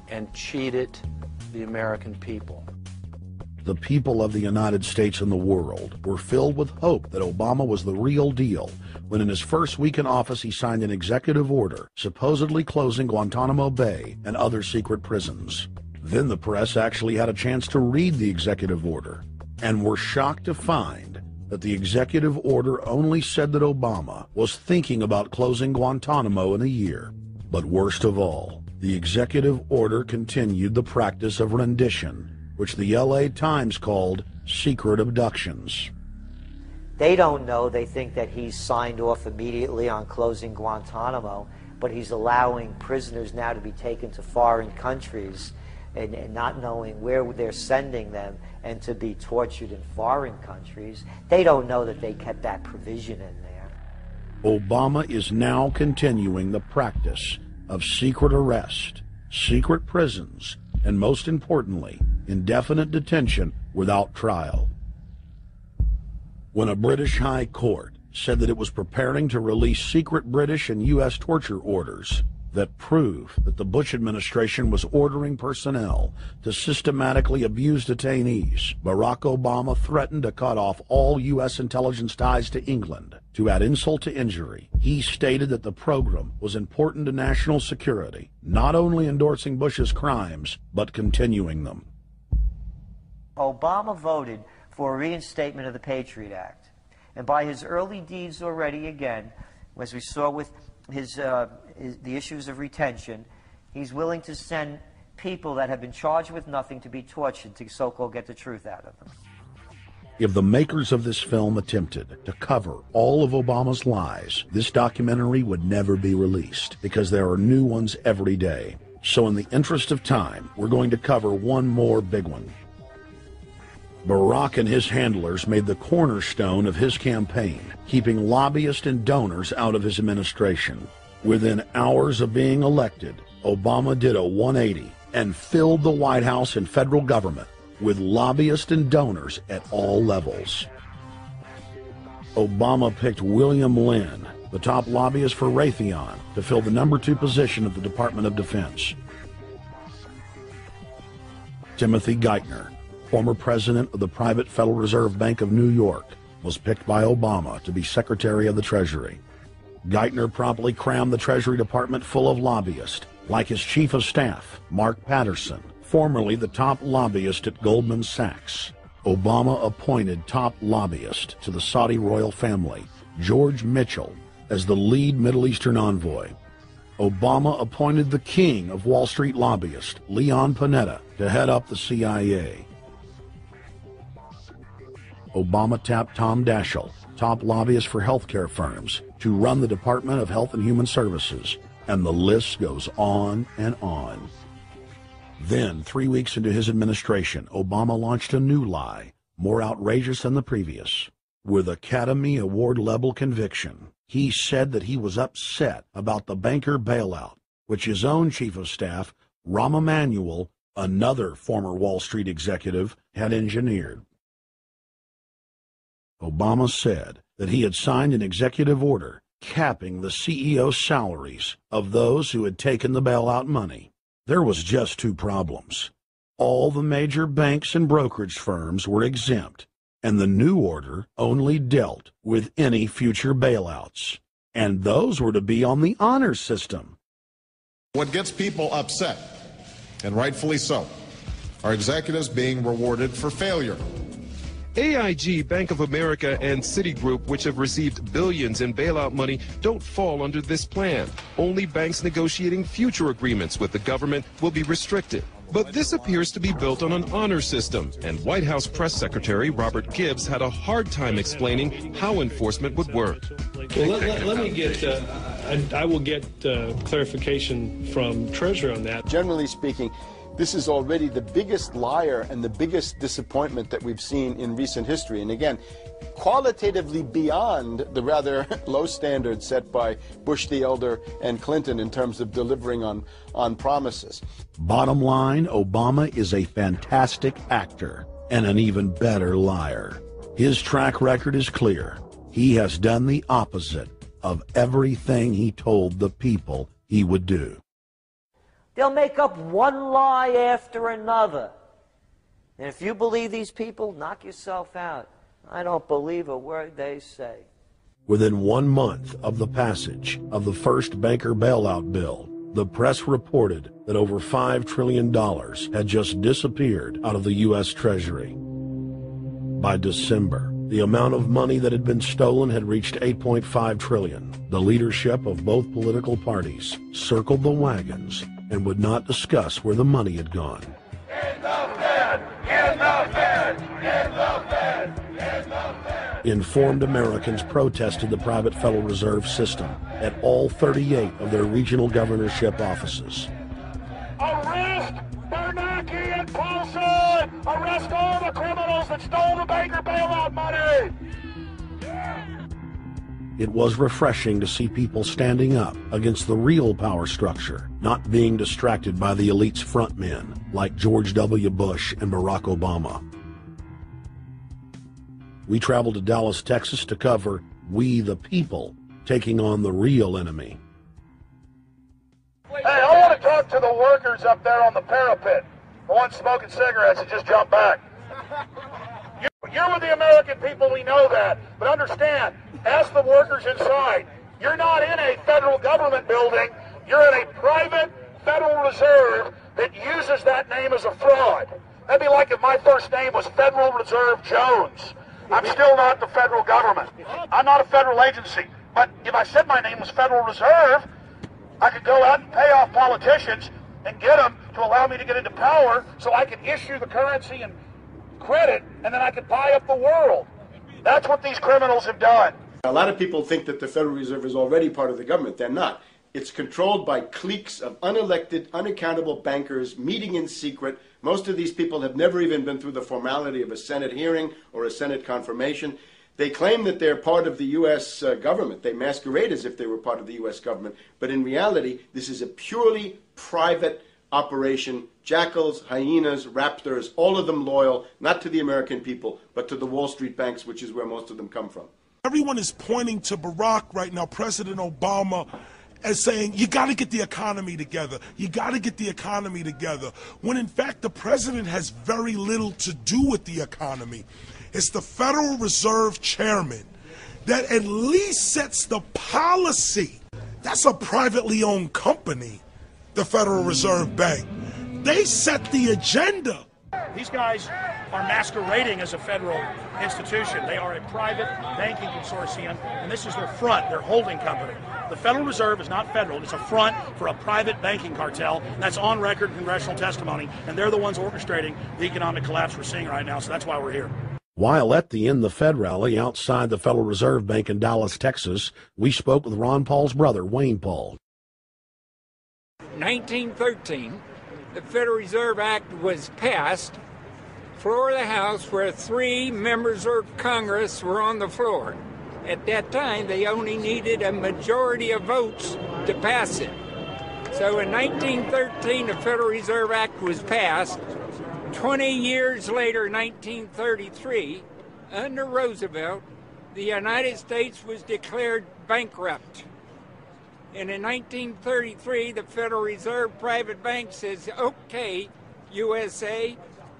and cheated the American people. The people of the United States and the world were filled with hope that Obama was the real deal when in his first week in office he signed an executive order supposedly closing Guantanamo Bay and other secret prisons. Then the press actually had a chance to read the executive order and were shocked to find that the executive order only said that Obama was thinking about closing Guantanamo in a year. But worst of all, the executive order continued the practice of rendition, which the LA Times called secret abductions. They don't know. They think that he's signed off immediately on closing Guantanamo, but he's allowing prisoners now to be taken to foreign countries and not knowing where they're sending them and to be tortured in foreign countries. They don't know that they kept that provision in there. Obama is now continuing the practice of secret arrest, secret prisons, and most importantly, indefinite detention without trial. When a British High Court said that it was preparing to release secret British and U.S. torture orders that prove that the Bush administration was ordering personnel to systematically abuse detainees, Barack Obama threatened to cut off all U.S. intelligence ties to England. To add insult to injury, he stated that the program was important to national security, not only endorsing Bush's crimes, but continuing them. Obama voted for a reinstatement of the Patriot Act. And by his early deeds already, again, as we saw with the issues of retention, he's willing to send people that have been charged with nothing to be tortured to so-called get the truth out of them. If the makers of this film attempted to cover all of Obama's lies, this documentary would never be released because there are new ones every day. So in the interest of time, we're going to cover one more big one. Barack and his handlers made the cornerstone of his campaign, keeping lobbyists and donors out of his administration. Within hours of being elected, Obama did a 180 and filled the White House and federal government with lobbyists and donors at all levels. Obama picked William Lynn, the top lobbyist for Raytheon, to fill the number 2 position at the Department of Defense. Timothy Geithner, former president of the private Federal Reserve Bank of New York, was picked by Obama to be Secretary of the Treasury. Geithner promptly crammed the Treasury Department full of lobbyists, like his chief of staff, Mark Patterson, formerly the top lobbyist at Goldman Sachs. Obama appointed top lobbyist to the Saudi royal family, George Mitchell, as the lead Middle Eastern envoy. Obama appointed the king of Wall Street lobbyists, Leon Panetta, to head up the CIA. Obama tapped Tom Daschle, top lobbyist for healthcare firms, to run the Department of Health and Human Services, and the list goes on and on. Then, 3 weeks into his administration, Obama launched a new lie, more outrageous than the previous. With Academy Award-level conviction, he said that he was upset about the banker bailout, which his own chief of staff, Rahm Emanuel, another former Wall Street executive, had engineered. Obama said that he had signed an executive order capping the CEO salaries of those who had taken the bailout money. There was just 2 problems. All the major banks and brokerage firms were exempt, and the new order only dealt with any future bailouts. And those were to be on the honor system. What gets people upset, and rightfully so, are executives being rewarded for failure. AIG, Bank of America, and Citigroup, which have received billions in bailout money, don't fall under this plan. Only banks negotiating future agreements with the government will be restricted. But this appears to be built on an honor system, and White House Press Secretary Robert Gibbs had a hard time explaining how enforcement would work. Well, let me get, I will get clarification from Treasury on that. Generally speaking, this is already the biggest liar and the biggest disappointment that we've seen in recent history. And again, qualitatively beyond the rather low standards set by Bush the Elder and Clinton in terms of delivering on promises. Bottom line, Obama is a fantastic actor and an even better liar. His track record is clear. He has done the opposite of everything he told the people he would do. They'll make up one lie after another. And if you believe these people, knock yourself out. I don't believe a word they say. Within 1 month of the passage of the first banker bailout bill, the press reported that over $5 trillion had just disappeared out of the U.S. Treasury. By December, the amount of money that had been stolen had reached $8.5 trillion. The leadership of both political parties circled the wagons and would not discuss where the money had gone. In the Fed! In the Fed! In the Fed! Informed Americans protested the private Federal Reserve System at all 38 of their regional governorship offices. Arrest Bernanke and Paulson! Arrest all the criminals that stole the banker bailout money! It was refreshing to see people standing up against the real power structure, not being distracted by the elite's frontmen like George W. Bush and Barack Obama. We traveled to Dallas, Texas to cover We the People taking on the real enemy. Hey, I want to talk to the workers up there on the parapet. The ones smoking cigarettes and just jump back. You're with the American people, we know that. But understand, ask the workers inside. You're not in a federal government building. You're in a private Federal Reserve that uses that name as a fraud. That'd be like if my first name was Federal Reserve Jones. I'm still not the federal government. I'm not a federal agency. But if I said my name was Federal Reserve, I could go out and pay off politicians and get them to allow me to get into power so I could issue the currency and credit, and then I could buy up the world. That's what these criminals have done. A lot of people think that the Federal Reserve is already part of the government. They're not. It's controlled by cliques of unelected, unaccountable bankers meeting in secret. Most of these people have never even been through the formality of a Senate hearing or a Senate confirmation. They claim that they're part of the U.S. government. They masquerade as if they were part of the U.S. government. But in reality, this is a purely private operation. Jackals, hyenas, raptors, all of them loyal, not to the American people, but to the Wall Street banks, which is where most of them come from. Everyone is pointing to Barack right now, President Obama, as saying, you got to get the economy together. You got to get the economy together. When in fact, the president has very little to do with the economy. It's the Federal Reserve chairman that at least sets the policy. That's a privately owned company, the Federal Reserve Bank. They set the agenda. These guys are masquerading as a federal institution. They are a private banking consortium, and this is their front, their holding company. The Federal Reserve is not federal. It's a front for a private banking cartel. That's on record in congressional testimony, and they're the ones orchestrating the economic collapse we're seeing right now, so that's why we're here. While at the In the Fed rally outside the Federal Reserve Bank in Dallas, Texas, we spoke with Ron Paul's brother, Wayne Paul. 1913, the Federal Reserve Act was passed, floor of the House, where 3 members of Congress were on the floor. At that time, they only needed a majority of votes to pass it. So in 1913, the Federal Reserve Act was passed. 20 years later, 1933, under Roosevelt, the United States was declared bankrupt. And in 1933, the Federal Reserve Private Bank says, okay, USA,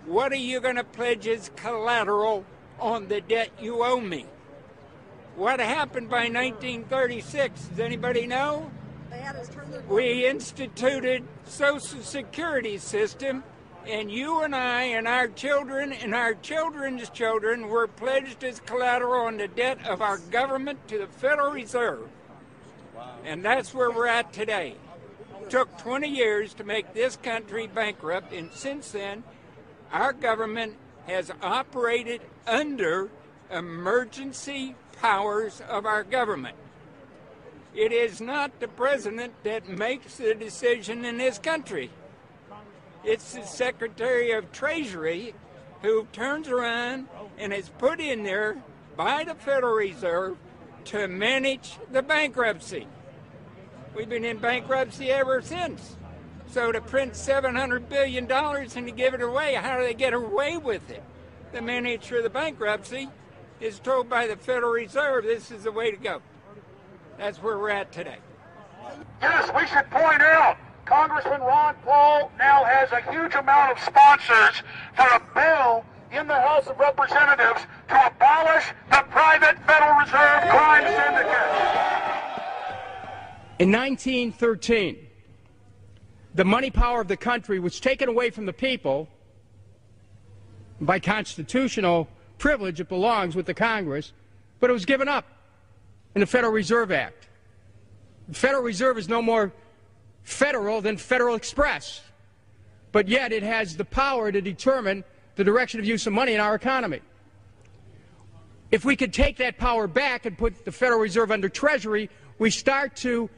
what are you going to pledge as collateral on the debt you owe me? What happened by 1936? Does anybody know? We instituted Social Security system, and you and I and our children and our children's children were pledged as collateral on the debt of our government to the Federal Reserve. And that's where we're at today. It took 20 years to make this country bankrupt, and since then, our government has operated under emergency powers of our government. It is not the president that makes the decision in this country. It's the Secretary of Treasury who turns around and is put in there by the Federal Reserve to manage the bankruptcy. We've been in bankruptcy ever since. So to print $700 billion and to give it away, how do they get away with it? The manager of the bankruptcy is told by the Federal Reserve this is the way to go. That's where we're at today. Yes, we should point out, Congressman Ron Paul now has a huge amount of sponsors for a bill in the House of Representatives to abolish the private Federal Reserve crime syndicate. In 1913, the money power of the country was taken away from the people. By constitutional privilege, it belongs with the Congress, but it was given up in the Federal Reserve Act. The Federal Reserve is no more federal than Federal Express, but yet it has the power to determine the direction of use of money in our economy. If we could take that power back and put the Federal Reserve under Treasury, we start to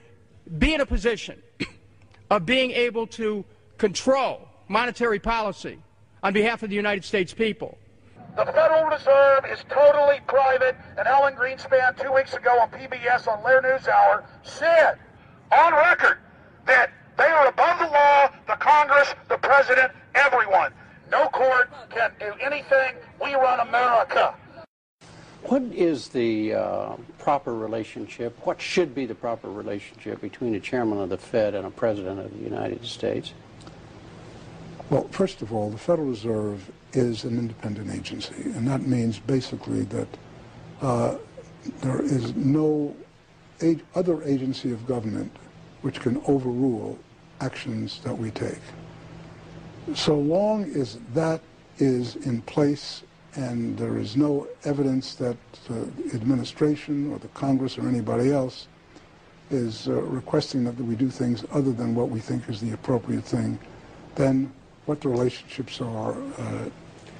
be in a position of being able to control monetary policy on behalf of the United States people. The Federal Reserve is totally private, and Ellen Greenspan 2 weeks ago on PBS on Lair News Hour said on record that they are above the law, the Congress, the President, everyone. No court can do anything. We run America. What is the proper relationship, what should be the proper relationship between a chairman of the Fed and a president of the United States? Well, first of all, the Federal Reserve is an independent agency, and that means basically that there is no other agency of government which can overrule actions that we take. So long as that is in place and there is no evidence that the administration or the Congress or anybody else is requesting that we do things other than what we think is the appropriate thing, then what the relationships are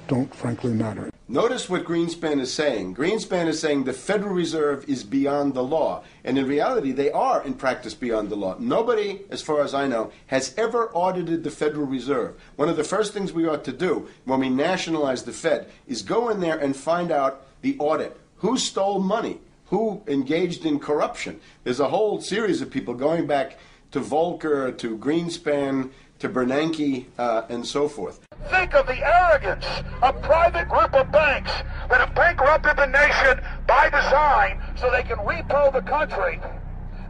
don't frankly matter. Notice what Greenspan is saying. Greenspan is saying the Federal Reserve is beyond the law. And in reality, they are, in practice, beyond the law. Nobody, as far as I know, has ever audited the Federal Reserve. One of the first things we ought to do when we nationalize the Fed is go in there and find out the audit. Who stole money? Who engaged in corruption? There's a whole series of people going back to Volcker, to Greenspan, to Bernanke, and so forth. Think of the arrogance of private group of banks that have bankrupted the nation by design so they can repo the country.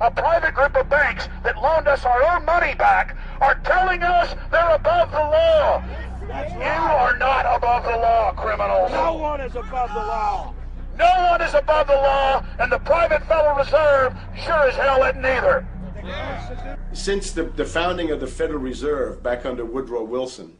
A private group of banks that loaned us our own money back are telling us they're above the law. You are not above the law, criminals. No one is above the law. No one is above the law, and the private Federal Reserve sure as hell isn't either. Since the founding of the Federal Reserve back under Woodrow Wilson,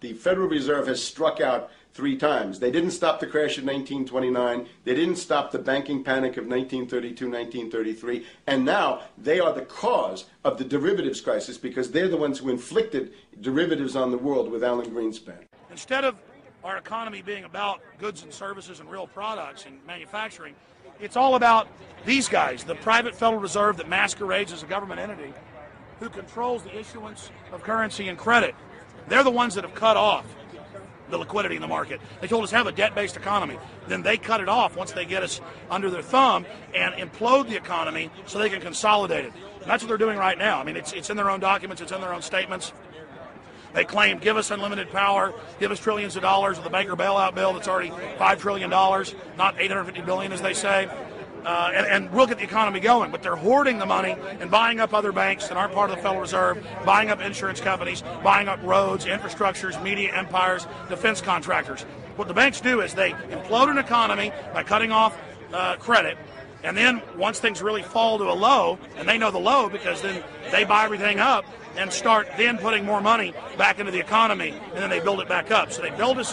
the Federal Reserve has struck out 3 times. They didn't stop the crash of 1929. They didn't stop the banking panic of 1932, 1933. And now they are the cause of the derivatives crisis because they're the ones who inflicted derivatives on the world with Alan Greenspan. Instead of our economy being about goods and services and real products and manufacturing, it's all about these guys, the private Federal Reserve that masquerades as a government entity who controls the issuance of currency and credit. They're the ones that have cut off the liquidity in the market. They told us have a debt-based economy. Then they cut it off once they get us under their thumb and implode the economy so they can consolidate it. And that's what they're doing right now. I mean, it's in their own documents, it's in their own statements. They claim, give us unlimited power, give us trillions of dollars of the banker bailout bill that's already $5 trillion, not $850 billion as they say. And we'll get the economy going, but they're hoarding the money and buying up other banks that aren't part of the Federal Reserve, buying up insurance companies, buying up roads, infrastructures, media empires, defense contractors. What the banks do is they implode an economy by cutting off credit, and then once things really fall to a low, and they know the low because then they buy everything up and start then putting more money back into the economy, and then they build it back up. So they build a